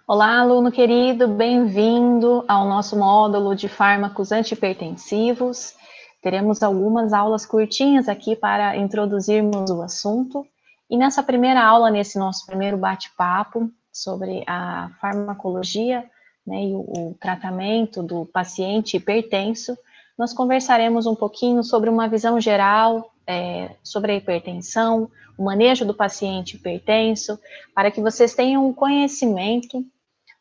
Olá, aluno querido, bem-vindo ao nosso módulo de fármacos antihipertensivos. Teremos algumas aulas curtinhas aqui para introduzirmos o assunto. E nessa primeira aula, nesse nosso primeiro bate-papo sobre a farmacologia, né, e o tratamento do paciente hipertenso, nós conversaremos um pouquinho sobre uma visão geral sobre a hipertensão, o manejo do paciente hipertenso, para que vocês tenham um conhecimento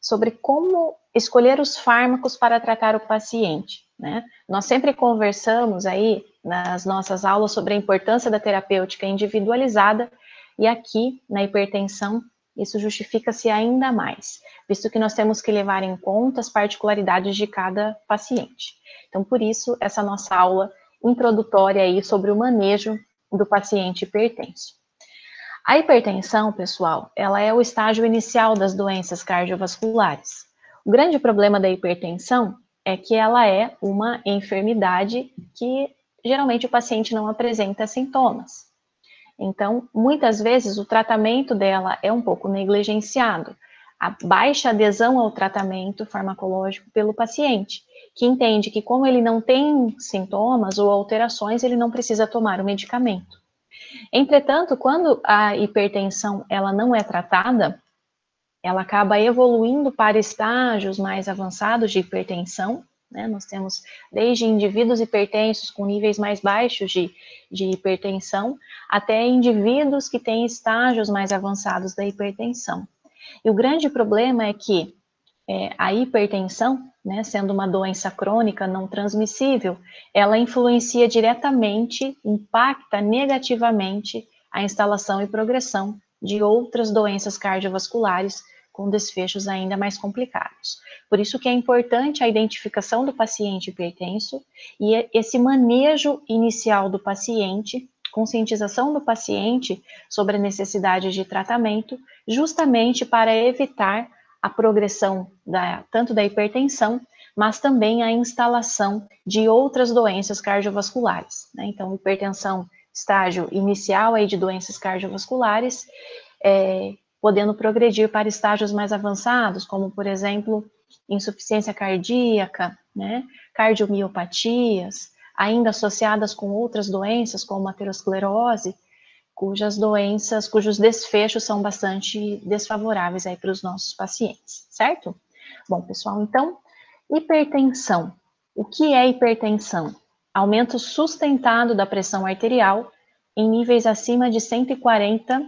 sobre como escolher os fármacos para tratar o paciente, né? Nós sempre conversamos aí nas nossas aulas sobre a importância da terapêutica individualizada e aqui na hipertensão isso justifica-se ainda mais, visto que nós temos que levar em conta as particularidades de cada paciente. Então, por isso, essa nossa aula introdutória aí sobre o manejo do paciente hipertenso. A hipertensão, pessoal, ela é o estágio inicial das doenças cardiovasculares. O grande problema da hipertensão é que ela é uma enfermidade que geralmente o paciente não apresenta sintomas. Então, muitas vezes o tratamento dela é um pouco negligenciado. A baixa adesão ao tratamento farmacológico pelo paciente, que entende que como ele não tem sintomas ou alterações, ele não precisa tomar o medicamento. Entretanto, quando a hipertensão ela não é tratada, ela acaba evoluindo para estágios mais avançados de hipertensão, né? Nós temos desde indivíduos hipertensos com níveis mais baixos de hipertensão, até indivíduos que têm estágios mais avançados da hipertensão. E o grande problema é que a hipertensão, né, sendo uma doença crônica não transmissível, ela influencia diretamente, impacta negativamente a instalação e progressão de outras doenças cardiovasculares com desfechos ainda mais complicados. Por isso que é importante a identificação do paciente hipertenso e esse manejo inicial do paciente, conscientização do paciente sobre a necessidade de tratamento, justamente para evitar a progressão tanto da hipertensão, mas também a instalação de outras doenças cardiovasculares, né? Então, hipertensão, estágio inicial aí de doenças cardiovasculares, podendo progredir para estágios mais avançados, como, por exemplo, insuficiência cardíaca, né? Cardiomiopatias, ainda associadas com outras doenças, como aterosclerose, cujos desfechos são bastante desfavoráveis aí para os nossos pacientes, certo? Bom, pessoal, então, hipertensão. O que é hipertensão? Aumento sustentado da pressão arterial em níveis acima de 140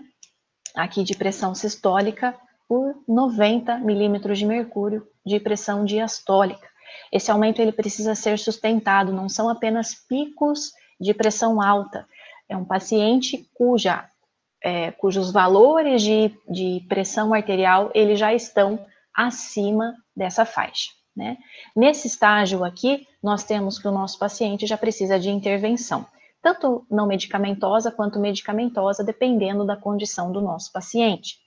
aqui de pressão sistólica por 90 milímetros de mercúrio de pressão diastólica. Esse aumento ele precisa ser sustentado, não são apenas picos de pressão alta. É um paciente cujos valores de pressão arterial eles já estão acima dessa faixa, né? Nesse estágio aqui, nós temos que o nosso paciente já precisa de intervenção, tanto não medicamentosa quanto medicamentosa, dependendo da condição do nosso paciente.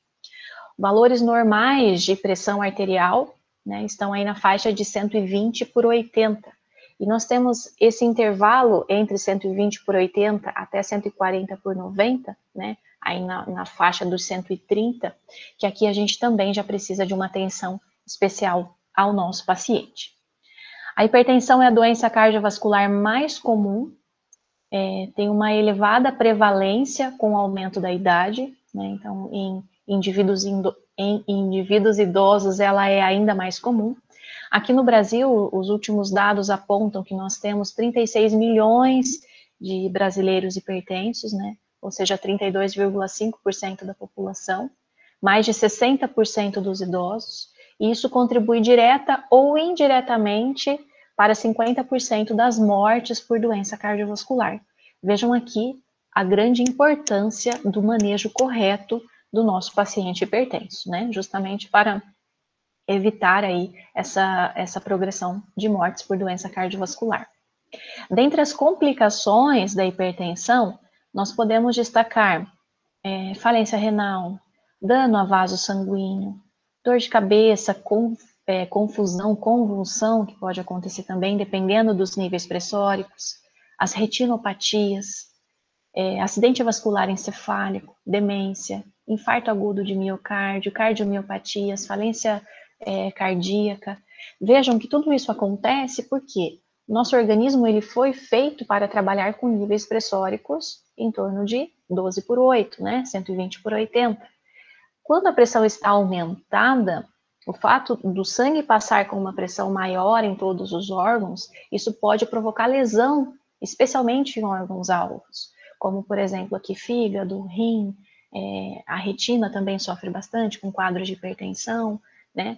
Valores normais de pressão arterial, né, estão aí na faixa de 120 por 80. E nós temos esse intervalo entre 120 por 80 até 140 por 90, né, aí na faixa dos 130, que aqui a gente também já precisa de uma atenção especial ao nosso paciente. A hipertensão é a doença cardiovascular mais comum, tem uma elevada prevalência com o aumento da idade, né, então em indivíduos idosos ela é ainda mais comum. Aqui no Brasil, os últimos dados apontam que nós temos 36 milhões de brasileiros hipertensos, né? Ou seja, 32,5% da população, mais de 60% dos idosos, e isso contribui direta ou indiretamente para 50% das mortes por doença cardiovascular. Vejam aqui a grande importância do manejo correto do nosso paciente hipertenso, né? Justamente para evitar aí essa progressão de mortes por doença cardiovascular. Dentre as complicações da hipertensão, nós podemos destacar falência renal, dano a vaso sanguíneo, dor de cabeça, confusão, convulsão, que pode acontecer também, dependendo dos níveis pressóricos, as retinopatias, acidente vascular encefálico, demência, infarto agudo de miocárdio, cardiomiopatias, falência cardíaca. Vejam que tudo isso acontece porque nosso organismo ele foi feito para trabalhar com níveis pressóricos em torno de 12/8, né? 120/80. Quando a pressão está aumentada, o fato do sangue passar com uma pressão maior em todos os órgãos, isso pode provocar lesão, especialmente em órgãos-alvos, como, por exemplo, aqui fígado, rim, a retina também sofre bastante com quadros de hipertensão, né?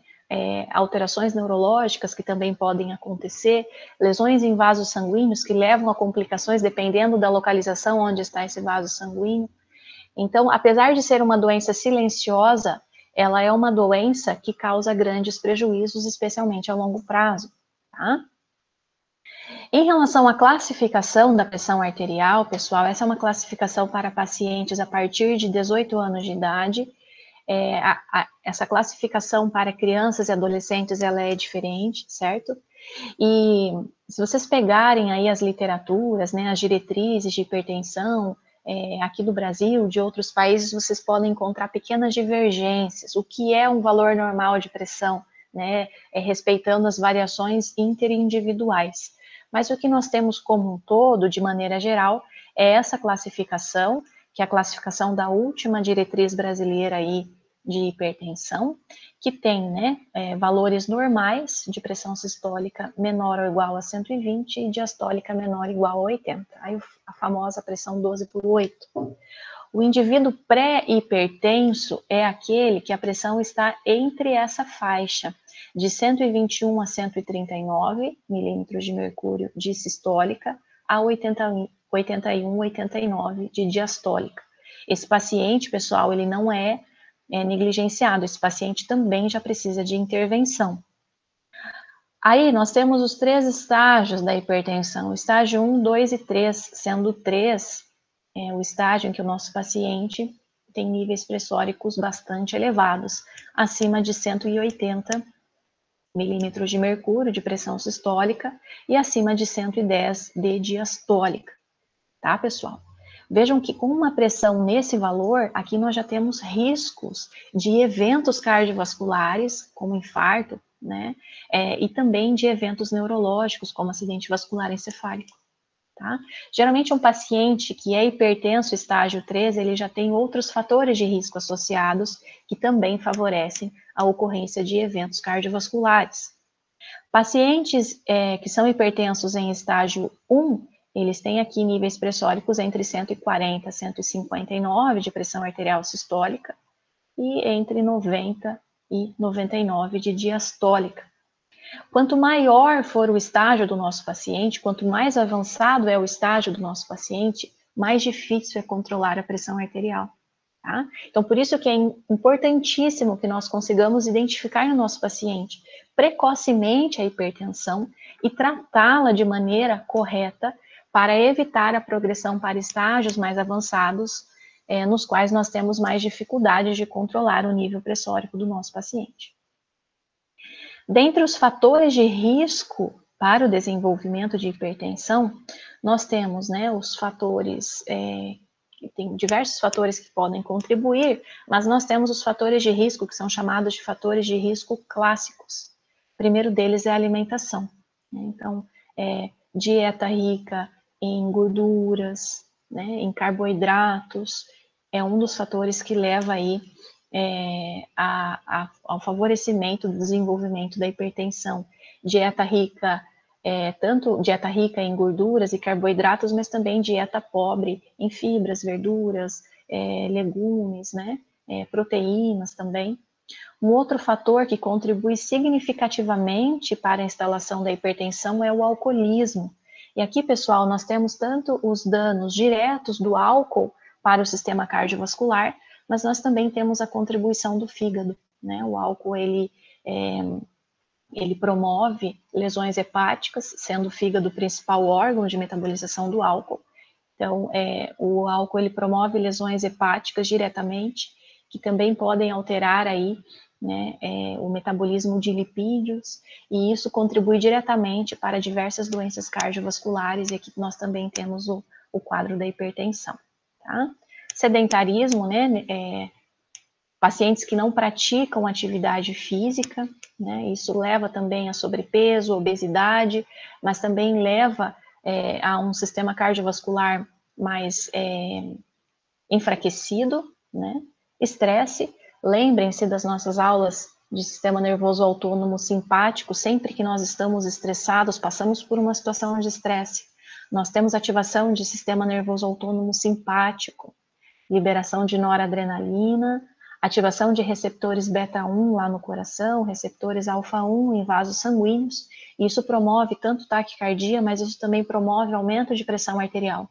Alterações neurológicas que também podem acontecer, lesões em vasos sanguíneos que levam a complicações dependendo da localização onde está esse vaso sanguíneo. Então, apesar de ser uma doença silenciosa, ela é uma doença que causa grandes prejuízos, especialmente a longo prazo, tá? Em relação à classificação da pressão arterial, pessoal, essa é uma classificação para pacientes a partir de 18 anos de idade. Essa classificação para crianças e adolescentes, ela é diferente, certo? E se vocês pegarem aí as literaturas, né, as diretrizes de hipertensão, aqui do Brasil, de outros países, vocês podem encontrar pequenas divergências, o que é um valor normal de pressão, né, respeitando as variações interindividuais. Mas o que nós temos como um todo, de maneira geral, é essa classificação, que é a classificação da última diretriz brasileira aí de hipertensão, que tem, né, valores normais de pressão sistólica menor ou igual a 120 e diastólica menor ou igual a 80. Aí a famosa pressão 12/8. O indivíduo pré-hipertenso é aquele que a pressão está entre essa faixa de 121 a 139 milímetros de mercúrio de sistólica a 81, 89 de diastólica. Esse paciente, pessoal, ele não é negligenciado, esse paciente também já precisa de intervenção. Aí nós temos os 3 estágios da hipertensão, o estágio 1, 2 e 3, sendo 3 o estágio em que o nosso paciente tem níveis pressóricos bastante elevados, acima de 180 milímetros de mercúrio de pressão sistólica e acima de 110 de diastólica, tá, pessoal? Vejam que com uma pressão nesse valor, aqui nós já temos riscos de eventos cardiovasculares, como infarto, né? E também de eventos neurológicos, como acidente vascular encefálico, tá? Geralmente um paciente que é hipertenso estágio 3, ele já tem outros fatores de risco associados que também favorecem a ocorrência de eventos cardiovasculares. Pacientes que são hipertensos em estágio 1, eles têm aqui níveis pressóricos entre 140 e 159 de pressão arterial sistólica e entre 90 e 99 de diastólica. Quanto maior for o estágio do nosso paciente, quanto mais avançado é o estágio do nosso paciente, mais difícil é controlar a pressão arterial. Tá? Então, por isso que é importantíssimo que nós consigamos identificar no nosso paciente precocemente a hipertensão e tratá-la de maneira correta para evitar a progressão para estágios mais avançados, nos quais nós temos mais dificuldades de controlar o nível pressórico do nosso paciente. Dentre os fatores de risco para o desenvolvimento de hipertensão, nós temos, né, os fatores, tem diversos fatores que podem contribuir, mas nós temos os fatores de risco que são chamados de fatores de risco clássicos. O primeiro deles é a alimentação, né? Então, dieta rica em gorduras, né, em carboidratos, é um dos fatores que leva aí ao favorecimento do desenvolvimento da hipertensão. Dieta rica, tanto dieta rica em gorduras e carboidratos, mas também dieta pobre em fibras, verduras, legumes, né, proteínas também. Um outro fator que contribui significativamente para a instalação da hipertensão é o alcoolismo. E aqui, pessoal, nós temos tanto os danos diretos do álcool para o sistema cardiovascular, mas nós também temos a contribuição do fígado, né? O álcool, ele promove lesões hepáticas, sendo o fígado o principal órgão de metabolização do álcool. Então, o álcool, ele promove lesões hepáticas diretamente, que também podem alterar aí, né, o metabolismo de lipídios, e isso contribui diretamente para diversas doenças cardiovasculares, e aqui nós também temos o quadro da hipertensão, tá? Sedentarismo, né, pacientes que não praticam atividade física, né? Isso leva também a sobrepeso, obesidade, mas também leva a um sistema cardiovascular mais enfraquecido, né? Estresse. Lembrem-se das nossas aulas de sistema nervoso autônomo simpático. Sempre que nós estamos estressados, passamos por uma situação de estresse, nós temos ativação de sistema nervoso autônomo simpático, liberação de noradrenalina, ativação de receptores beta-1 lá no coração, receptores alfa-1 em vasos sanguíneos. Isso promove tanto taquicardia, mas isso também promove aumento de pressão arterial.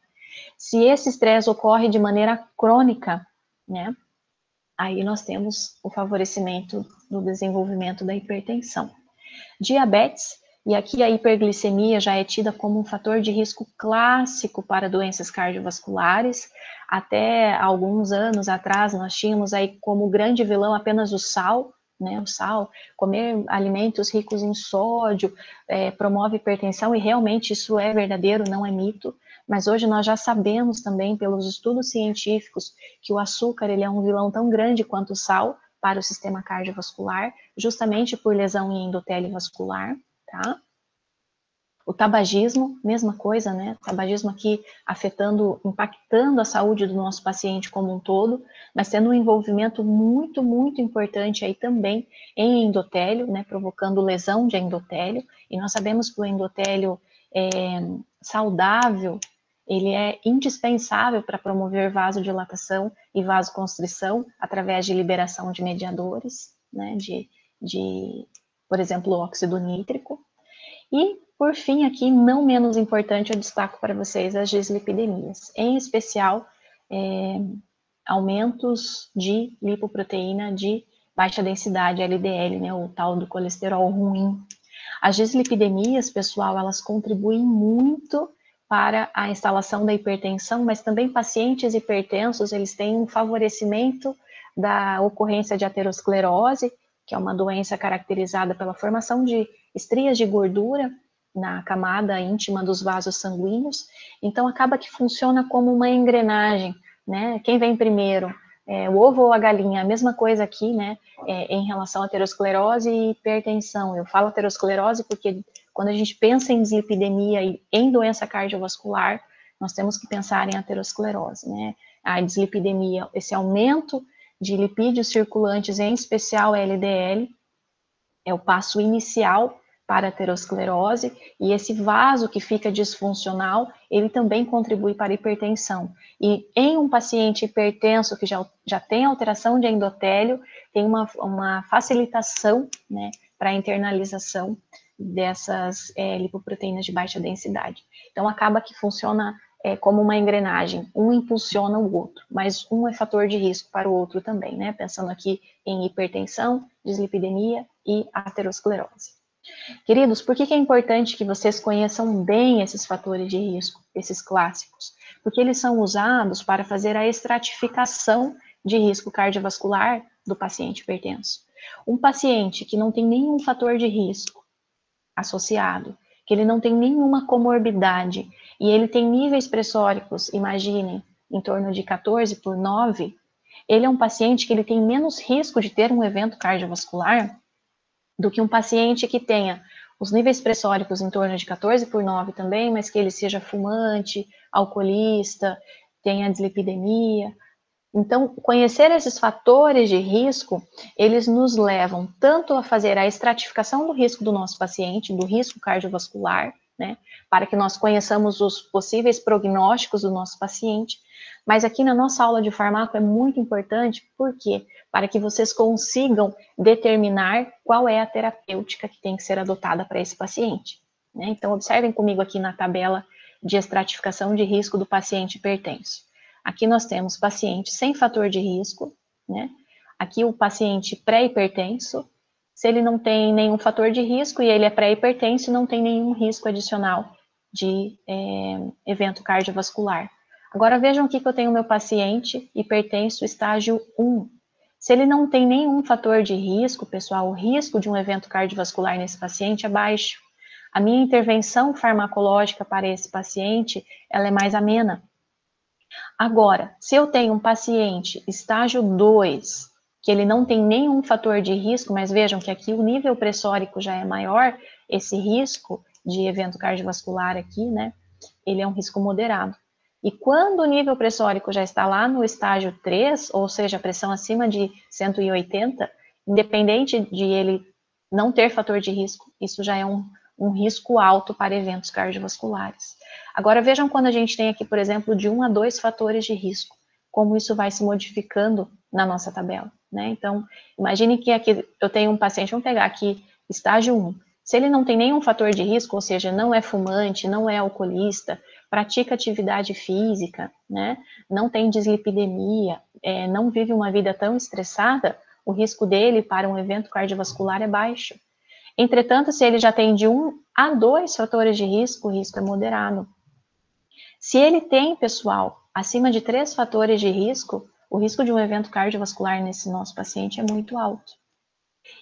Se esse estresse ocorre de maneira crônica, né, aí nós temos o favorecimento do desenvolvimento da hipertensão. Diabetes, e aqui a hiperglicemia já é tida como um fator de risco clássico para doenças cardiovasculares. Até alguns anos atrás nós tínhamos aí como grande vilão apenas o sal, né? O sal, comer alimentos ricos em sódio promove hipertensão, e realmente isso é verdadeiro, não é mito. Mas hoje nós já sabemos também pelos estudos científicos que o açúcar ele é um vilão tão grande quanto o sal para o sistema cardiovascular, justamente por lesão em endotélio vascular, tá? O tabagismo, mesma coisa, né? O tabagismo aqui impactando a saúde do nosso paciente como um todo, mas tendo um envolvimento muito, muito importante aí também em endotélio, né? Provocando lesão de endotélio, e nós sabemos que o endotélio saudável, ele é indispensável para promover vasodilatação e vasoconstrição através de liberação de mediadores, né? Por exemplo, o óxido nítrico. E, por fim, aqui, não menos importante, eu destaco para vocês as dislipidemias, em especial aumentos de lipoproteína de baixa densidade, LDL, né, o tal do colesterol ruim. As dislipidemias, pessoal, elas contribuem muito para a instalação da hipertensão, mas também pacientes hipertensos, eles têm um favorecimento da ocorrência de aterosclerose, que é uma doença caracterizada pela formação de estrias de gordura na camada íntima dos vasos sanguíneos. Então, acaba que funciona como uma engrenagem, né? Quem vem primeiro? O ovo ou a galinha? A mesma coisa aqui, né? Em relação à aterosclerose e hipertensão. Eu falo aterosclerose porque quando a gente pensa em dislipidemia e em doença cardiovascular, nós temos que pensar em aterosclerose, né? A dislipidemia, esse aumento de lipídios circulantes, em especial LDL, é o passo inicial para a aterosclerose, e esse vaso que fica disfuncional, ele também contribui para a hipertensão. E em um paciente hipertenso que já tem alteração de endotélio, tem uma facilitação, né, para a internalização dessas lipoproteínas de baixa densidade. Então, acaba que funciona como uma engrenagem, um impulsiona o outro, mas um é fator de risco para o outro também, né? Pensando aqui em hipertensão, dislipidemia e aterosclerose. Queridos, por que é importante que vocês conheçam bem esses fatores de risco, esses clássicos? Porque eles são usados para fazer a estratificação de risco cardiovascular do paciente hipertenso. Um paciente que não tem nenhum fator de risco associado, que ele não tem nenhuma comorbidade, e ele tem níveis pressóricos, imaginem, em torno de 14/9, ele é um paciente que ele tem menos risco de ter um evento cardiovascular do que um paciente que tenha os níveis pressóricos em torno de 14/9 também, mas que ele seja fumante, alcoolista, tenha dislipidemia. Então, conhecer esses fatores de risco, eles nos levam tanto a fazer a estratificação do risco do nosso paciente, do risco cardiovascular, né, para que nós conheçamos os possíveis prognósticos do nosso paciente, mas aqui na nossa aula de farmaco é muito importante, por quê? Para que vocês consigam determinar qual é a terapêutica que tem que ser adotada para esse paciente, né? Então, observem comigo aqui na tabela de estratificação de risco do paciente hipertenso. Aqui nós temos paciente sem fator de risco, né? Aqui o paciente pré-hipertenso, se ele não tem nenhum fator de risco e ele é pré-hipertenso, não tem nenhum risco adicional de evento cardiovascular. Agora vejam aqui que eu tenho meu paciente hipertenso estágio 1. Se ele não tem nenhum fator de risco, pessoal, o risco de um evento cardiovascular nesse paciente é baixo. A minha intervenção farmacológica para esse paciente, ela é mais amena. Agora, se eu tenho um paciente estágio 2, que ele não tem nenhum fator de risco, mas vejam que aqui o nível pressórico já é maior, esse risco de evento cardiovascular aqui, né, ele é um risco moderado. E quando o nível pressórico já está lá no estágio 3, ou seja, a pressão acima de 180, independente de ele não ter fator de risco, isso já é um risco alto para eventos cardiovasculares. Agora vejam quando a gente tem aqui, por exemplo, de 1 a 2 fatores de risco, como isso vai se modificando na nossa tabela, né? Então, imagine que aqui eu tenho um paciente, vamos pegar aqui estágio 1, se ele não tem nenhum fator de risco, ou seja, não é fumante, não é alcoolista, pratica atividade física, né? Não tem dislipidemia, não vive uma vida tão estressada, o risco dele para um evento cardiovascular é baixo. Entretanto, se ele já tem de 1 a 2 fatores de risco, o risco é moderado. Se ele tem, pessoal, acima de 3 fatores de risco, o risco de um evento cardiovascular nesse nosso paciente é muito alto.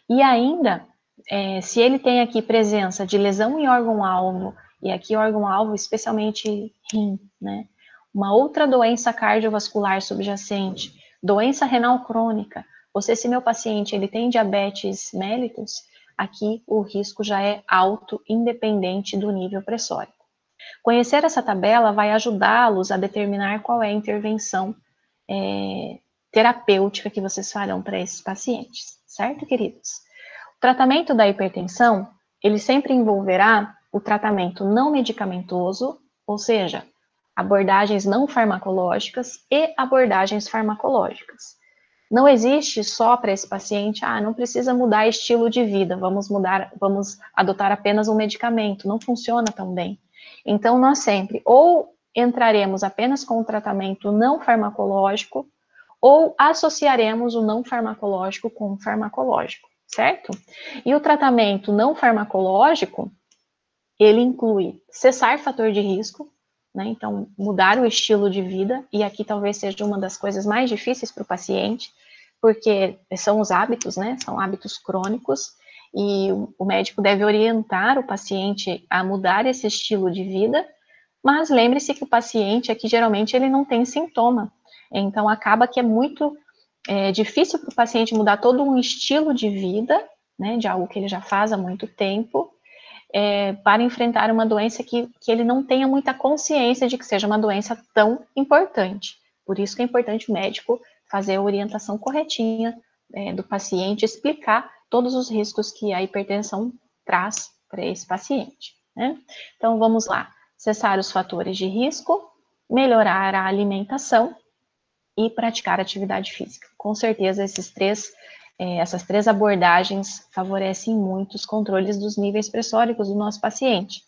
E ainda, se ele tem aqui presença de lesão em órgão-alvo, e aqui órgão-alvo especialmente rim, né? Uma outra doença cardiovascular subjacente, doença renal crônica, ou se esse meu paciente ele tem diabetes mellitus, aqui o risco já é alto, independente do nível pressórico. Conhecer essa tabela vai ajudá-los a determinar qual é a intervenção terapêutica que vocês farão para esses pacientes, certo, queridos? O tratamento da hipertensão, ele sempre envolverá o tratamento não medicamentoso, ou seja, abordagens não farmacológicas e abordagens farmacológicas. Não existe só para esse paciente, não precisa mudar estilo de vida, vamos adotar apenas um medicamento, não funciona tão bem. Então, nós sempre ou entraremos apenas com o tratamento não farmacológico, ou associaremos o não farmacológico com o farmacológico, certo? E o tratamento não farmacológico, ele inclui cessar fator de risco, né? Então, mudar o estilo de vida, e aqui talvez seja uma das coisas mais difíceis para o paciente, porque são os hábitos, né? São hábitos crônicos, e o médico deve orientar o paciente a mudar esse estilo de vida, mas lembre-se que o paciente aqui, geralmente, ele não tem sintoma, então acaba que é muito difícil para o paciente mudar todo um estilo de vida, né, de algo que ele já faz há muito tempo, para enfrentar uma doença que ele não tenha muita consciência de que seja uma doença tão importante. Por isso que é importante o médico fazer a orientação corretinha do paciente, explicar todos os riscos que a hipertensão traz para esse paciente, né? Então, vamos lá. Cessar os fatores de risco, melhorar a alimentação e praticar atividade física. Com certeza, essas três abordagens favorecem muito os controles dos níveis pressóricos do nosso paciente.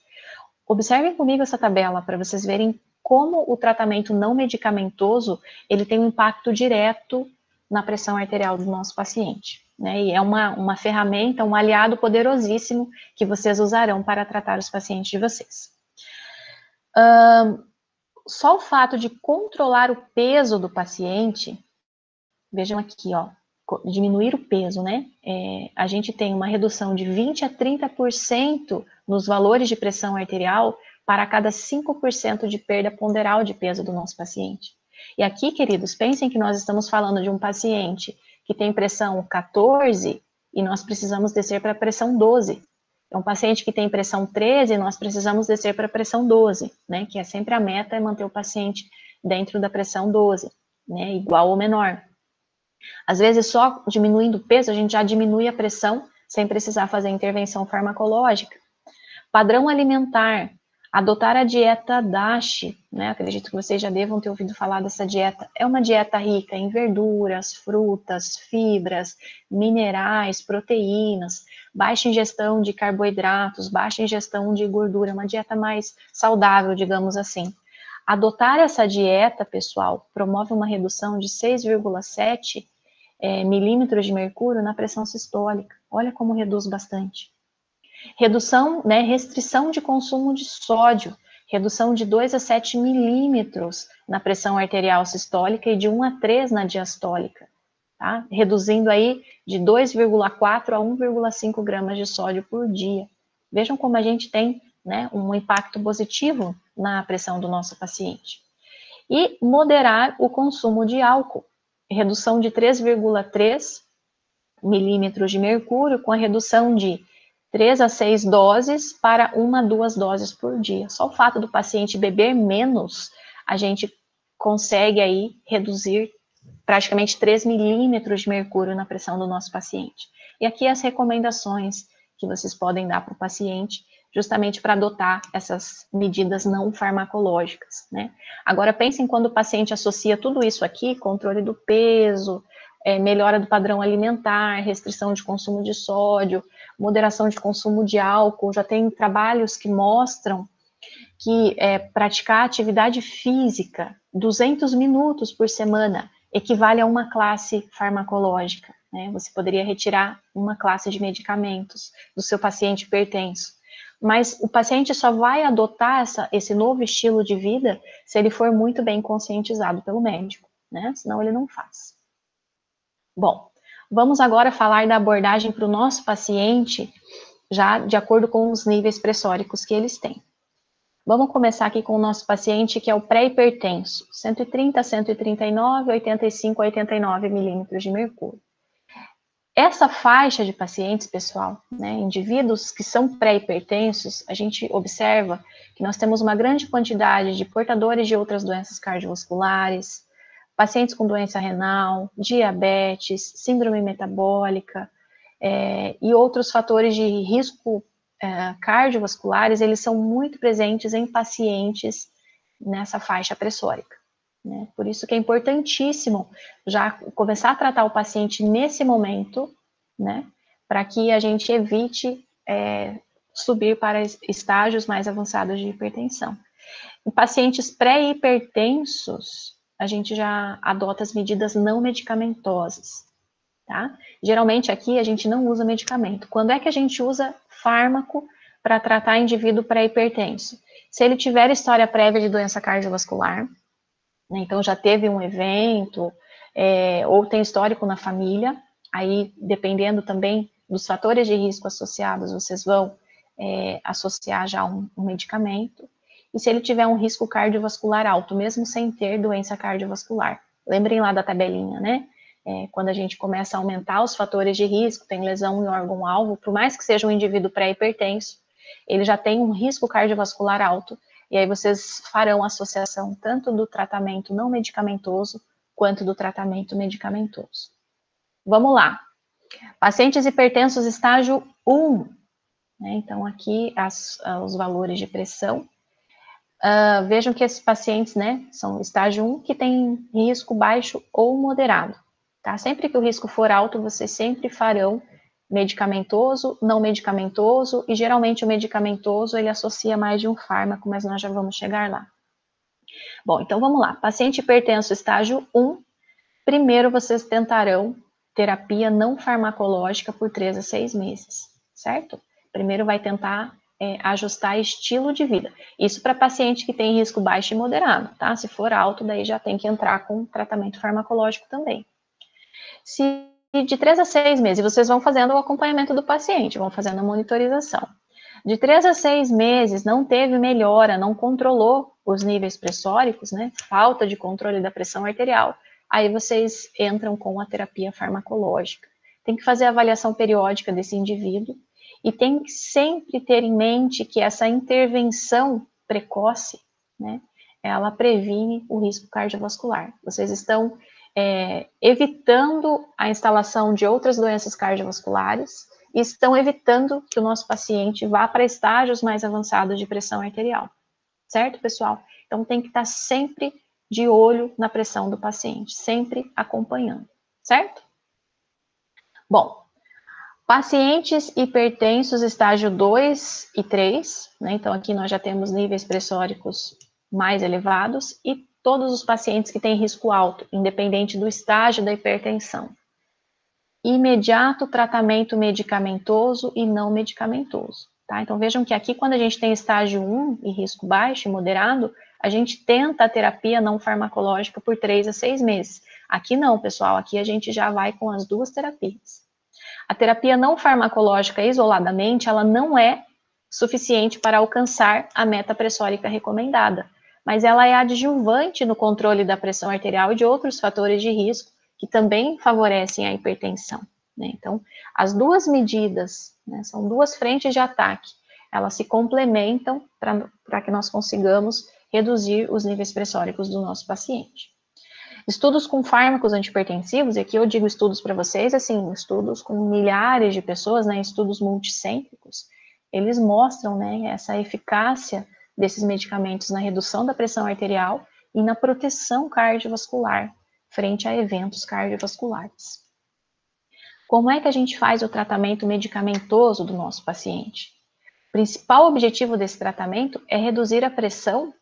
Observem comigo essa tabela para vocês verem como o tratamento não medicamentoso ele tem um impacto direto na pressão arterial do nosso paciente, né? E é uma ferramenta, um aliado poderosíssimo que vocês usarão para tratar os pacientes de vocês. Só o fato de controlar o peso do paciente, vejam aqui, ó, diminuir o peso, né? A gente tem uma redução de 20 a 30% nos valores de pressão arterial para cada 5% de perda ponderal de peso do nosso paciente. E aqui, queridos, pensem que nós estamos falando de um paciente que tem pressão 14 e nós precisamos descer para a pressão 12. É um paciente que tem pressão 13 e nós precisamos descer para a pressão 12, né? Que é sempre a meta é manter o paciente dentro da pressão 12, né? Igual ou menor. Às vezes, só diminuindo o peso, a gente já diminui a pressão sem precisar fazer intervenção farmacológica. Padrão alimentar, adotar a dieta DASH, né? Acredito que vocês já devam ter ouvido falar dessa dieta. É uma dieta rica em verduras, frutas, fibras, minerais, proteínas, baixa ingestão de carboidratos, baixa ingestão de gordura, uma dieta mais saudável, digamos assim. Adotar essa dieta, pessoal, promove uma redução de 6,7 milímetros de mercúrio na pressão sistólica. Olha como reduz bastante. Redução, né, restrição de consumo de sódio, redução de 2 a 7 milímetros na pressão arterial sistólica e de 1 a 3 na diastólica, tá? Reduzindo aí de 2,4 a 1,5 gramas de sódio por dia. Vejam como a gente tem, né, um impacto positivo na pressão do nosso paciente. E moderar o consumo de álcool, redução de 3,3 milímetros de mercúrio, com a redução de 3 a 6 doses para 1 a 2 doses por dia. Só o fato do paciente beber menos, a gente consegue aí reduzir praticamente 3 milímetros de mercúrio na pressão do nosso paciente. E aqui as recomendações que vocês podem dar para o paciente, justamente para adotar essas medidas não farmacológicas, né? Agora, pensem quando o paciente associa tudo isso aqui, controle do peso, melhora do padrão alimentar, restrição de consumo de sódio, moderação de consumo de álcool. Já tem trabalhos que mostram que praticar atividade física 200 minutos por semana equivale a uma classe farmacológica, né? Você poderia retirar uma classe de medicamentos do seu paciente hipertenso. Mas o paciente só vai adotar esse novo estilo de vida se ele for muito bem conscientizado pelo médico, né? Senão ele não faz. Bom, vamos agora falar da abordagem para o nosso paciente, já de acordo com os níveis pressóricos que eles têm. Vamos começar aqui com o nosso paciente, que é o pré-hipertenso, 130 a 139, 85 a 89 milímetros de mercúrio. Essa faixa de pacientes, pessoal, né, indivíduos que são pré-hipertensos, a gente observa que nós temos uma grande quantidade de portadores de outras doenças cardiovasculares, pacientes com doença renal, diabetes, síndrome metabólica e outros fatores de risco cardiovasculares, eles são muito presentes em pacientes nessa faixa pressórica, né? Por isso que é importantíssimo já começar a tratar o paciente nesse momento, né? Para que a gente evite subir para estágios mais avançados de hipertensão. Em pacientes pré-hipertensos, a gente já adota as medidas não medicamentosas, tá? Geralmente aqui a gente não usa medicamento. Quando é que a gente usa fármaco para tratar indivíduo pré-hipertenso? Se ele tiver história prévia de doença cardiovascular, né, então já teve um evento, ou tem histórico na família, aí dependendo também dos fatores de risco associados, vocês vão associar já um medicamento. E se ele tiver um risco cardiovascular alto, mesmo sem ter doença cardiovascular. Lembrem lá da tabelinha, né? Quando a gente começa a aumentar os fatores de risco, tem lesão em órgão-alvo, por mais que seja um indivíduo pré-hipertenso, ele já tem um risco cardiovascular alto, e aí vocês farão associação tanto do tratamento não medicamentoso, quanto do tratamento medicamentoso. Vamos lá. Pacientes hipertensos estágio 1, né? Então aqui os valores de pressão. Vejam que esses pacientes, né, são estágio 1 que tem risco baixo ou moderado. Tá? Sempre que o risco for alto, vocês sempre farão medicamentoso, não medicamentoso, e geralmente o medicamentoso ele associa mais de um fármaco, mas nós já vamos chegar lá. Bom, então vamos lá. Paciente hipertenso estágio 1, primeiro vocês tentarão terapia não farmacológica por 3 a 6 meses, certo? Primeiro vai tentar ajustar estilo de vida. Isso para paciente que tem risco baixo e moderado, tá? Se for alto, daí já tem que entrar com tratamento farmacológico também. Se de 3 a 6 meses, vocês vão fazendo o acompanhamento do paciente, vão fazendo a monitorização. De 3 a 6 meses, não teve melhora, não controlou os níveis pressóricos, né? Falta de controle da pressão arterial. Aí vocês entram com a terapia farmacológica. Tem que fazer a avaliação periódica desse indivíduo e tem que sempre ter em mente que essa intervenção precoce, né, ela previne o risco cardiovascular. Vocês estão evitando a instalação de outras doenças cardiovasculares e estão evitando que o nosso paciente vá para estágios mais avançados de pressão arterial. Certo, pessoal? Então tem que estar sempre de olho na pressão do paciente, sempre acompanhando, certo? Bom, pacientes hipertensos estágio 2 e 3, né? Então aqui nós já temos níveis pressóricos mais elevados e todos os pacientes que têm risco alto, independente do estágio da hipertensão. Imediato tratamento medicamentoso e não medicamentoso, tá? Então vejam que aqui quando a gente tem estágio 1 e risco baixo e moderado, a gente tenta a terapia não farmacológica por 3 a 6 meses. Aqui não, pessoal, aqui a gente já vai com as duas terapias. A terapia não farmacológica isoladamente, ela não é suficiente para alcançar a meta pressórica recomendada, mas ela é adjuvante no controle da pressão arterial e de outros fatores de risco que também favorecem a hipertensão, né? Então, as duas medidas, né, são duas frentes de ataque, elas se complementam para que nós consigamos reduzir os níveis pressóricos do nosso paciente. Estudos com fármacos antipertensivos, e aqui eu digo estudos para vocês, assim, estudos com milhares de pessoas, né, estudos multicêntricos, eles mostram, né, essa eficácia desses medicamentos na redução da pressão arterial e na proteção cardiovascular frente a eventos cardiovasculares. Como é que a gente faz o tratamento medicamentoso do nosso paciente? O principal objetivo desse tratamento é reduzir a pressão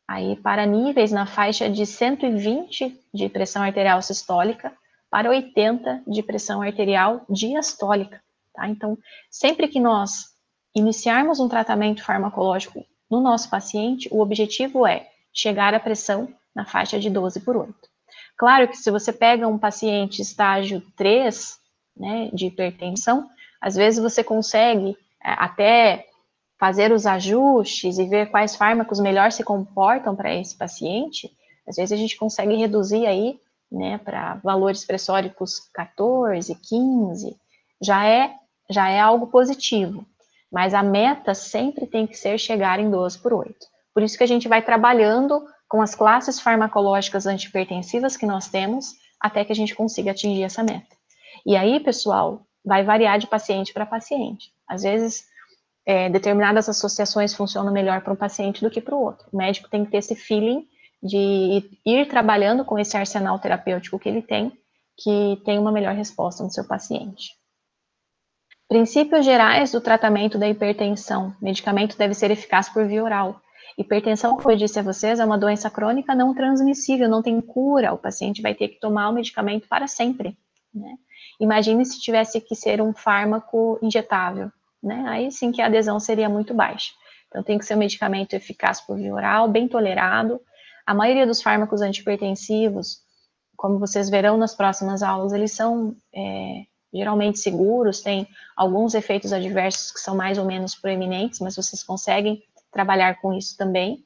aí para níveis na faixa de 120 de pressão arterial sistólica para 80 de pressão arterial diastólica, tá? Então, sempre que nós iniciarmos um tratamento farmacológico no nosso paciente, o objetivo é chegar à pressão na faixa de 12/8. Claro que se você pega um paciente estágio 3, né, de hipertensão, às vezes você consegue até fazer os ajustes e ver quais fármacos melhor se comportam para esse paciente. Às vezes a gente consegue reduzir aí, né, para valores pressóricos 14, 15, já é algo positivo, mas a meta sempre tem que ser chegar em 12/8. Por isso que a gente vai trabalhando com as classes farmacológicas antihipertensivas que nós temos, até que a gente consiga atingir essa meta. E aí, pessoal, vai variar de paciente para paciente. Às vezes, determinadas associações funcionam melhor para um paciente do que para o outro. O médico tem que ter esse feeling de ir trabalhando com esse arsenal terapêutico que ele tem, que tem uma melhor resposta no seu paciente. Princípios gerais do tratamento da hipertensão. O medicamento deve ser eficaz por via oral. Hipertensão, como eu disse a vocês, é uma doença crônica não transmissível, não tem cura. O paciente vai ter que tomar o medicamento para sempre, né? Imagine se tivesse que ser um fármaco injetável, né? Aí sim que a adesão seria muito baixa. Então tem que ser um medicamento eficaz por via oral, bem tolerado. A maioria dos fármacos antihipertensivos, como vocês verão nas próximas aulas, eles são geralmente seguros, tem alguns efeitos adversos que são mais ou menos proeminentes, mas vocês conseguem trabalhar com isso também.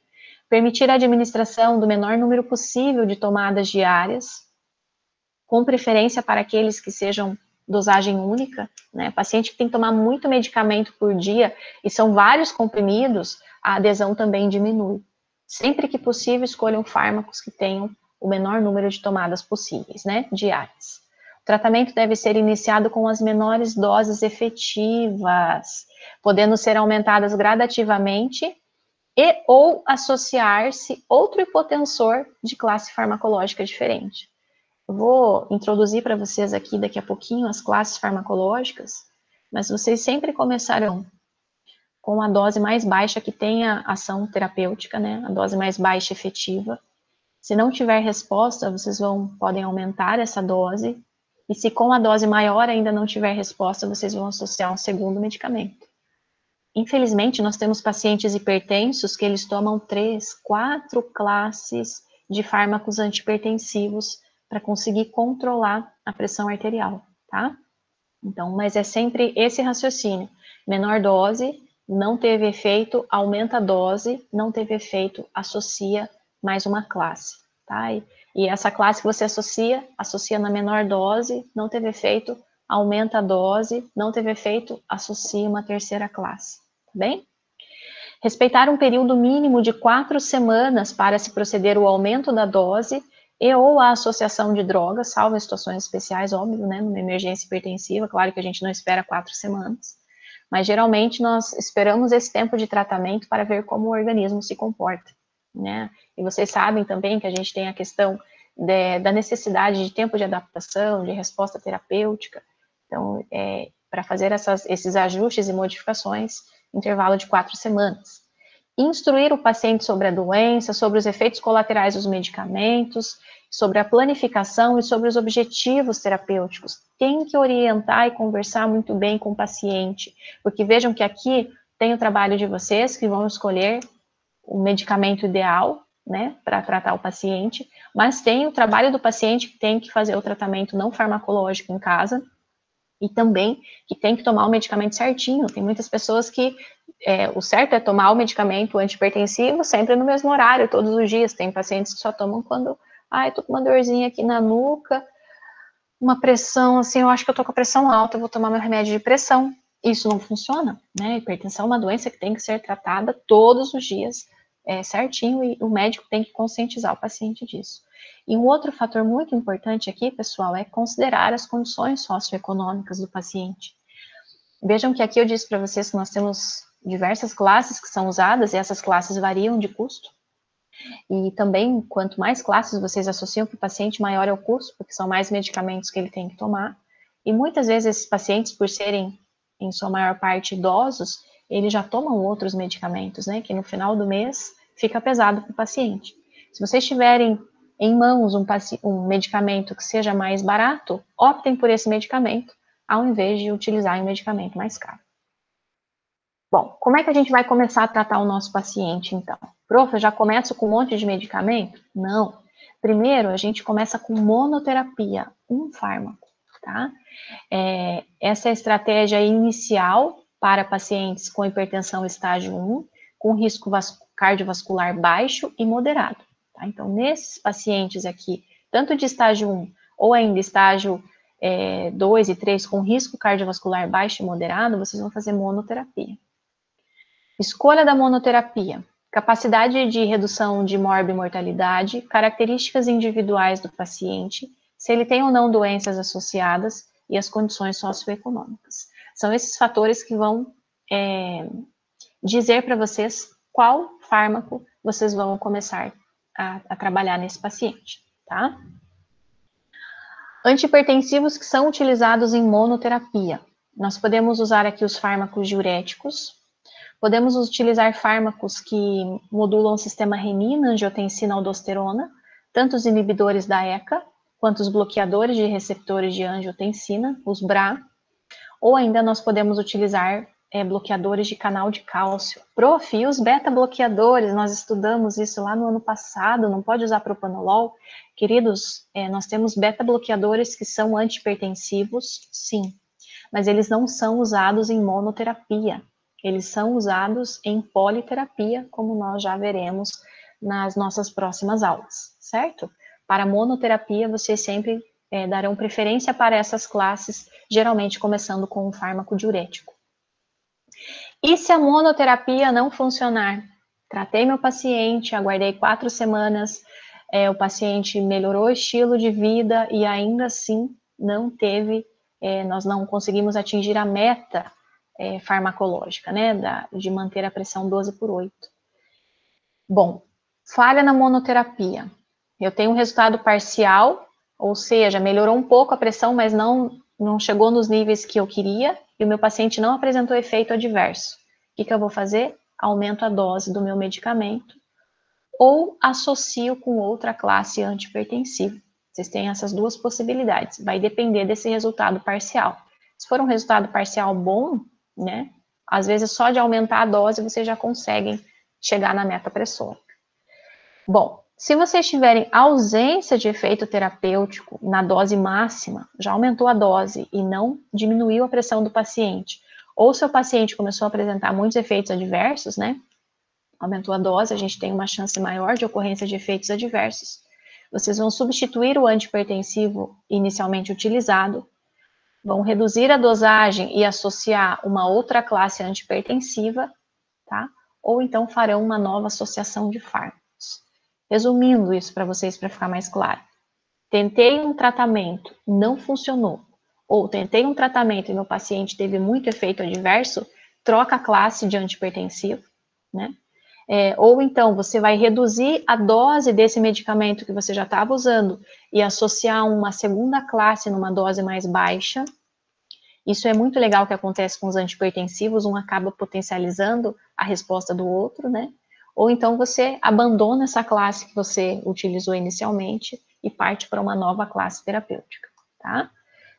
Permitir a administração do menor número possível de tomadas diárias, com preferência para aqueles que sejam dosagem única, né? Paciente que tem que tomar muito medicamento por dia e são vários comprimidos, a adesão também diminui. Sempre que possível, escolham fármacos que tenham o menor número de tomadas possíveis, né, diárias. O tratamento deve ser iniciado com as menores doses efetivas, podendo ser aumentadas gradativamente e ou associar-se outro hipotensor de classe farmacológica diferente. Eu vou introduzir para vocês aqui daqui a pouquinho as classes farmacológicas, mas vocês sempre começarão com a dose mais baixa que tenha ação terapêutica, né, a dose mais baixa efetiva. Se não tiver resposta, vocês podem aumentar essa dose, e se com a dose maior ainda não tiver resposta, vocês vão associar um segundo medicamento. Infelizmente, nós temos pacientes hipertensos que eles tomam 3, 4 classes de fármacos antihipertensivos para conseguir controlar a pressão arterial, tá? Então, mas é sempre esse raciocínio. Menor dose, não teve efeito, aumenta a dose, não teve efeito, associa mais uma classe, tá? E essa classe que você associa na menor dose, não teve efeito, aumenta a dose, não teve efeito, associa uma terceira classe, tá bem? Respeitar um período mínimo de 4 semanas para se proceder o aumento da dose e ou a associação de drogas, salvo em situações especiais, óbvio, né, numa emergência hipertensiva, claro que a gente não espera 4 semanas, mas geralmente nós esperamos esse tempo de tratamento para ver como o organismo se comporta, né, e vocês sabem também que a gente tem a questão da necessidade de tempo de adaptação, de resposta terapêutica, então, para fazer esses ajustes e modificações, intervalo de 4 semanas. Instruir o paciente sobre a doença, sobre os efeitos colaterais dos medicamentos, sobre a planificação e sobre os objetivos terapêuticos. Tem que orientar e conversar muito bem com o paciente, porque vejam que aqui tem o trabalho de vocês, que vão escolher o medicamento ideal, né, para tratar o paciente, mas tem o trabalho do paciente que tem que fazer o tratamento não farmacológico em casa, e também que tem que tomar o medicamento certinho. Tem muitas pessoas que o certo é tomar o medicamento antihipertensivo sempre no mesmo horário, todos os dias. Tem pacientes que só tomam quando, eu tô com uma dorzinha aqui na nuca, uma pressão, assim, eu acho que eu tô com a pressão alta, eu vou tomar meu remédio de pressão. Isso não funciona, né? Hipertensão é uma doença que tem que ser tratada todos os dias, certinho, e o médico tem que conscientizar o paciente disso. E um outro fator muito importante aqui, pessoal, é considerar as condições socioeconômicas do paciente. Vejam que aqui eu disse para vocês que nós temos diversas classes que são usadas, e essas classes variam de custo. E também, quanto mais classes vocês associam para o paciente, maior é o custo, porque são mais medicamentos que ele tem que tomar. E muitas vezes esses pacientes, por serem, em sua maior parte, idosos, eles já tomam outros medicamentos, né? Que no final do mês fica pesado para o paciente. Se vocês tiverem em mãos um medicamento que seja mais barato, optem por esse medicamento, ao invés de utilizar um medicamento mais caro. Bom, como é que a gente vai começar a tratar o nosso paciente, então? Prof, eu já começo com um monte de medicamento? Não. Primeiro, a gente começa com monoterapia, um fármaco, tá? Essa é a estratégia inicial para pacientes com hipertensão estágio 1, com risco cardiovascular baixo e moderado, tá? Então, nesses pacientes aqui, tanto de estágio 1 ou ainda estágio 2 e 3 com risco cardiovascular baixo e moderado, vocês vão fazer monoterapia. Escolha da monoterapia. Capacidade de redução de morbimortalidade, características individuais do paciente, se ele tem ou não doenças associadas e as condições socioeconômicas. São esses fatores que vão dizer para vocês qual fármaco vocês vão começar a trabalhar nesse paciente, tá? Antihipertensivos que são utilizados em monoterapia. Nós podemos usar aqui os fármacos diuréticos. Podemos utilizar fármacos que modulam o sistema renina, angiotensina, aldosterona, tanto os inibidores da ECA, quanto os bloqueadores de receptores de angiotensina, os BRA, ou ainda nós podemos utilizar bloqueadores de canal de cálcio. Prof, e os beta-bloqueadores, nós estudamos isso lá no ano passado, não pode usar propanolol? Queridos, nós temos beta-bloqueadores que são antihipertensivos, sim, mas eles não são usados em monoterapia. Eles são usados em politerapia, como nós já veremos nas nossas próximas aulas, certo? Para monoterapia, vocês sempre darão preferência para essas classes, geralmente começando com um fármaco diurético. E se a monoterapia não funcionar? Tratei meu paciente, aguardei 4 semanas, o paciente melhorou o estilo de vida e ainda assim não teve, nós não conseguimos atingir a meta farmacológica, né, de manter a pressão 12/8. Bom, falha na monoterapia. Eu tenho um resultado parcial, ou seja, melhorou um pouco a pressão, mas não chegou nos níveis que eu queria, e o meu paciente não apresentou efeito adverso. O que eu vou fazer? Aumento a dose do meu medicamento, ou associo com outra classe antihipertensiva. Vocês têm essas duas possibilidades, vai depender desse resultado parcial. Se for um resultado parcial bom, né, às vezes só de aumentar a dose vocês já conseguem chegar na meta pressórica. Bom, se vocês tiverem ausência de efeito terapêutico na dose máxima, já aumentou a dose e não diminuiu a pressão do paciente, ou seu paciente começou a apresentar muitos efeitos adversos, né, aumentou a dose, a gente tem uma chance maior de ocorrência de efeitos adversos. Vocês vão substituir o antihipertensivo inicialmente utilizado, vão reduzir a dosagem e associar uma outra classe antihipertensiva, tá? Ou então farão uma nova associação de fármacos. Resumindo isso para vocês, para ficar mais claro. Tentei um tratamento, não funcionou. Ou tentei um tratamento e meu paciente teve muito efeito adverso, troca a classe de antihipertensivo, né? Ou então você vai reduzir a dose desse medicamento que você já estava usando e associar uma segunda classe numa dose mais baixa. Isso é muito legal que acontece com os antihipertensivos, um acaba potencializando a resposta do outro, né? Ou então você abandona essa classe que você utilizou inicialmente e parte para uma nova classe terapêutica, tá?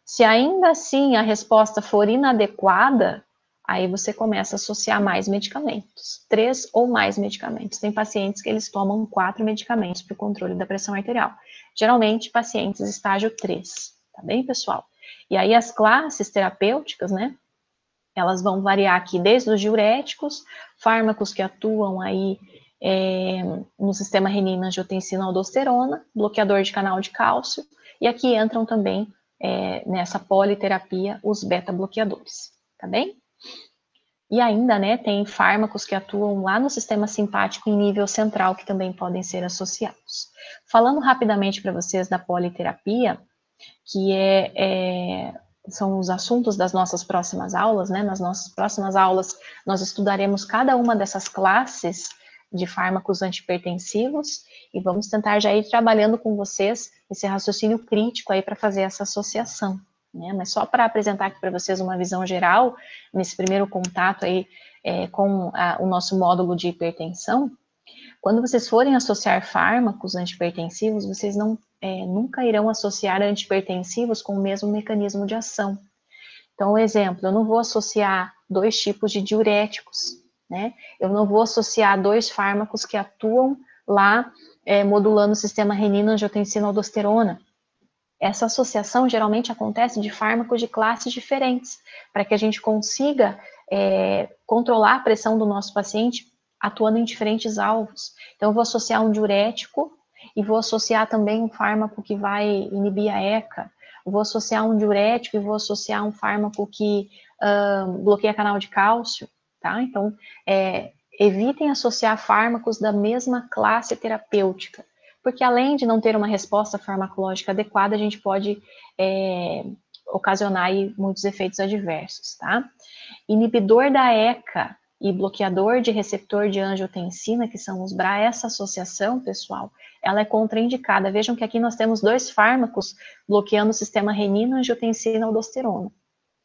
Se ainda assim a resposta for inadequada, aí você começa a associar mais medicamentos, 3 ou mais medicamentos. Tem pacientes que eles tomam 4 medicamentos para o controle da pressão arterial. Geralmente, pacientes estágio 3, tá bem, pessoal? E aí as classes terapêuticas, né, elas vão variar aqui desde os diuréticos, fármacos que atuam aí no sistema renina, angiotensina, aldosterona, bloqueador de canal de cálcio, e aqui entram também nessa politerapia os beta-bloqueadores, tá bem? E ainda, né, tem fármacos que atuam lá no sistema simpático em nível central, que também podem ser associados. Falando rapidamente para vocês da politerapia, que são os assuntos das nossas próximas aulas, né? Nas nossas próximas aulas, nós estudaremos cada uma dessas classes de fármacos antipertensivos e vamos tentar já ir trabalhando com vocês esse raciocínio crítico aí para fazer essa associação, né? Mas só para apresentar aqui para vocês uma visão geral, nesse primeiro contato aí com o nosso módulo de hipertensão, quando vocês forem associar fármacos antipertensivos, vocês nunca irão associar antipertensivos com o mesmo mecanismo de ação. Então, exemplo, eu não vou associar 2 tipos de diuréticos, né? Eu não vou associar 2 fármacos que atuam lá modulando o sistema renina-angiotensina-aldosterona. Essa associação geralmente acontece de fármacos de classes diferentes, para que a gente consiga controlar a pressão do nosso paciente atuando em diferentes alvos. Então, eu vou associar um diurético e vou associar também um fármaco que vai inibir a ECA. Eu vou associar um diurético e vou associar um fármaco que bloqueia canal de cálcio, tá? Então, evitem associar fármacos da mesma classe terapêutica, porque além de não ter uma resposta farmacológica adequada, a gente pode ocasionar aí muitos efeitos adversos, tá? Inibidor da ECA e bloqueador de receptor de angiotensina, que são os BRA, essa associação, pessoal, ela é contraindicada. Vejam que aqui nós temos 2 fármacos bloqueando o sistema renina-angiotensina-aldosterona.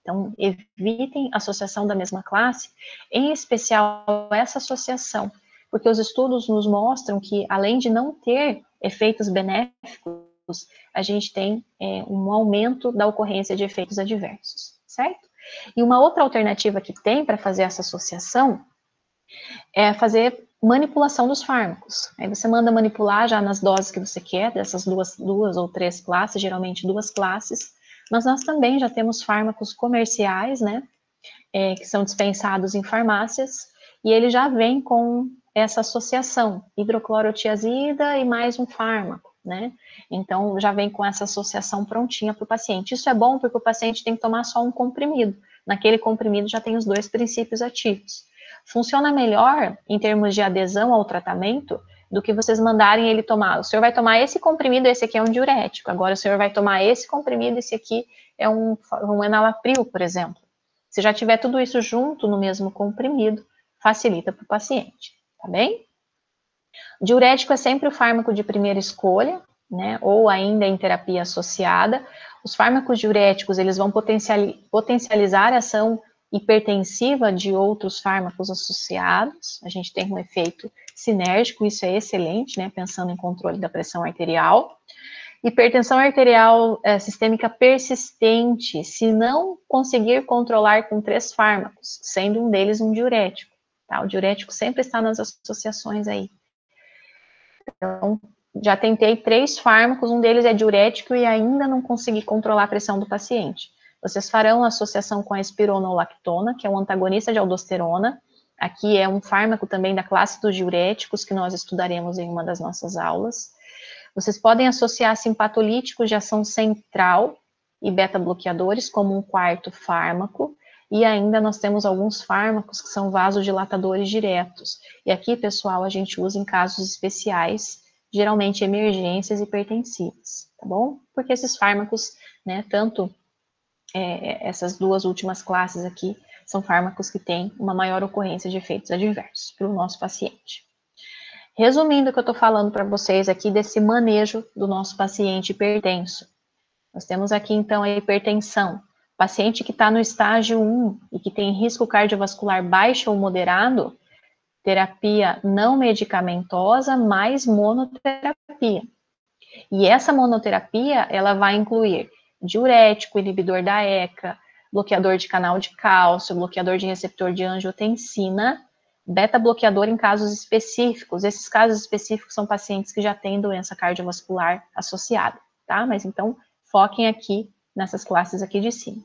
Então, evitem associação da mesma classe, em especial essa associação, porque os estudos nos mostram que, além de não ter efeitos benéficos, a gente tem um aumento da ocorrência de efeitos adversos, certo? E uma outra alternativa que tem para fazer essa associação é fazer manipulação dos fármacos. Aí você manda manipular já nas doses que você quer, dessas duas ou 3 classes, geralmente 2 classes, mas nós também já temos fármacos comerciais, né, que são dispensados em farmácias, e ele já vem com essa associação, hidroclorotiazida e mais um fármaco, né? Então, já vem com essa associação prontinha para o paciente. Isso é bom porque o paciente tem que tomar só um comprimido. Naquele comprimido já tem os 2 princípios ativos. Funciona melhor, em termos de adesão ao tratamento, do que vocês mandarem ele tomar. O senhor vai tomar esse comprimido, esse aqui é um diurético. Agora o senhor vai tomar esse comprimido, esse aqui é um enalapril, por exemplo. Se já tiver tudo isso junto no mesmo comprimido, facilita para o paciente, tá bem? Diurético é sempre o fármaco de primeira escolha, né, ou ainda em terapia associada. Os fármacos diuréticos, eles vão potencializar a ação hipertensiva de outros fármacos associados. A gente tem um efeito sinérgico, isso é excelente, né, pensando em controle da pressão arterial. Hipertensão arterial sistêmica persistente, se não conseguir controlar com 3 fármacos, sendo um deles um diurético, tá? O diurético sempre está nas associações aí. Então, já tentei 3 fármacos, um deles é diurético e ainda não consegui controlar a pressão do paciente. Vocês farão associação com a espironolactona, que é um antagonista de aldosterona. Aqui é um fármaco também da classe dos diuréticos, que nós estudaremos em uma das nossas aulas. Vocês podem associar simpatolíticos de ação central e beta-bloqueadores como um 4º fármaco, e ainda nós temos alguns fármacos que são vasodilatadores diretos. E aqui, pessoal, a gente usa em casos especiais, geralmente emergências hipertensivas, tá bom? Porque esses fármacos, né, tanto essas 2 últimas classes aqui, são fármacos que têm uma maior ocorrência de efeitos adversos para o nosso paciente. Resumindo o que eu estou falando para vocês aqui desse manejo do nosso paciente hipertenso. Nós temos aqui, então, a hipertensão. Paciente que está no estágio 1 e que tem risco cardiovascular baixo ou moderado, terapia não medicamentosa mais monoterapia. E essa monoterapia, ela vai incluir diurético, inibidor da ECA, bloqueador de canal de cálcio, bloqueador de receptor de angiotensina, beta-bloqueador em casos específicos. Esses casos específicos são pacientes que já têm doença cardiovascular associada, tá? Mas então, foquem aqui nessas classes aqui de cima.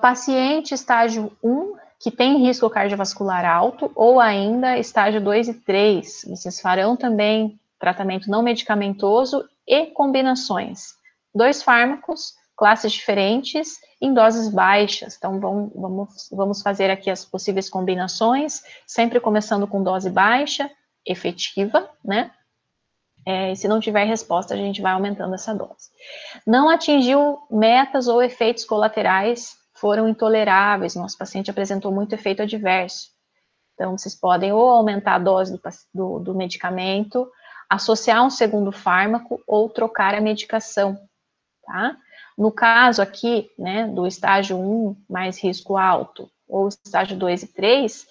Paciente estágio 1, que tem risco cardiovascular alto, ou ainda estágio 2 e 3. Vocês farão também tratamento não medicamentoso e combinações. 2 fármacos, classes diferentes, em doses baixas. Então, vamos fazer aqui as possíveis combinações, sempre começando com dose baixa, efetiva, né? E se não tiver resposta, a gente vai aumentando essa dose. Não atingiu metas ou efeitos colaterais, foram intoleráveis, nosso paciente apresentou muito efeito adverso. Então, vocês podem ou aumentar a dose do medicamento, associar um segundo fármaco ou trocar a medicação, tá? No caso aqui, né, do estágio 1 mais risco alto, ou estágio 2 e 3,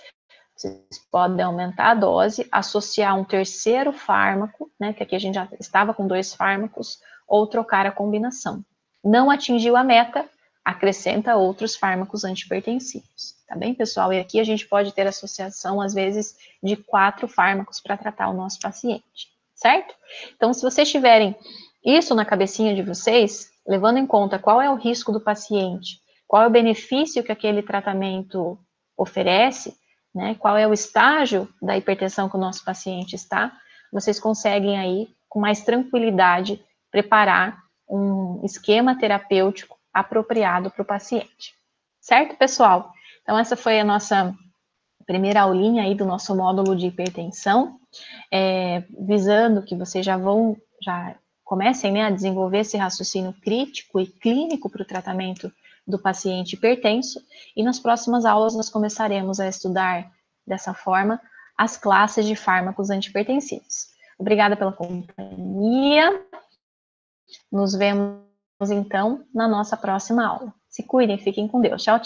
vocês podem aumentar a dose, associar um terceiro fármaco, né, que aqui a gente já estava com 2 fármacos, ou trocar a combinação. Não atingiu a meta, acrescenta outros fármacos antihipertensivos, tá bem, pessoal? E aqui a gente pode ter associação, às vezes, de 4 fármacos para tratar o nosso paciente, certo? Então, se vocês tiverem isso na cabecinha de vocês, levando em conta qual é o risco do paciente, qual é o benefício que aquele tratamento oferece, né, qual é o estágio da hipertensão que o nosso paciente está, vocês conseguem aí, com mais tranquilidade, preparar um esquema terapêutico apropriado para o paciente. Certo, pessoal? Então, essa foi a nossa primeira aulinha aí do nosso módulo de hipertensão, visando que vocês já comecem, né, a desenvolver esse raciocínio crítico e clínico para o tratamento do paciente hipertenso, e nas próximas aulas nós começaremos a estudar dessa forma as classes de fármacos antihipertensivos. Obrigada pela companhia, nos vemos então na nossa próxima aula. Se cuidem, fiquem com Deus. Tchau, tchau.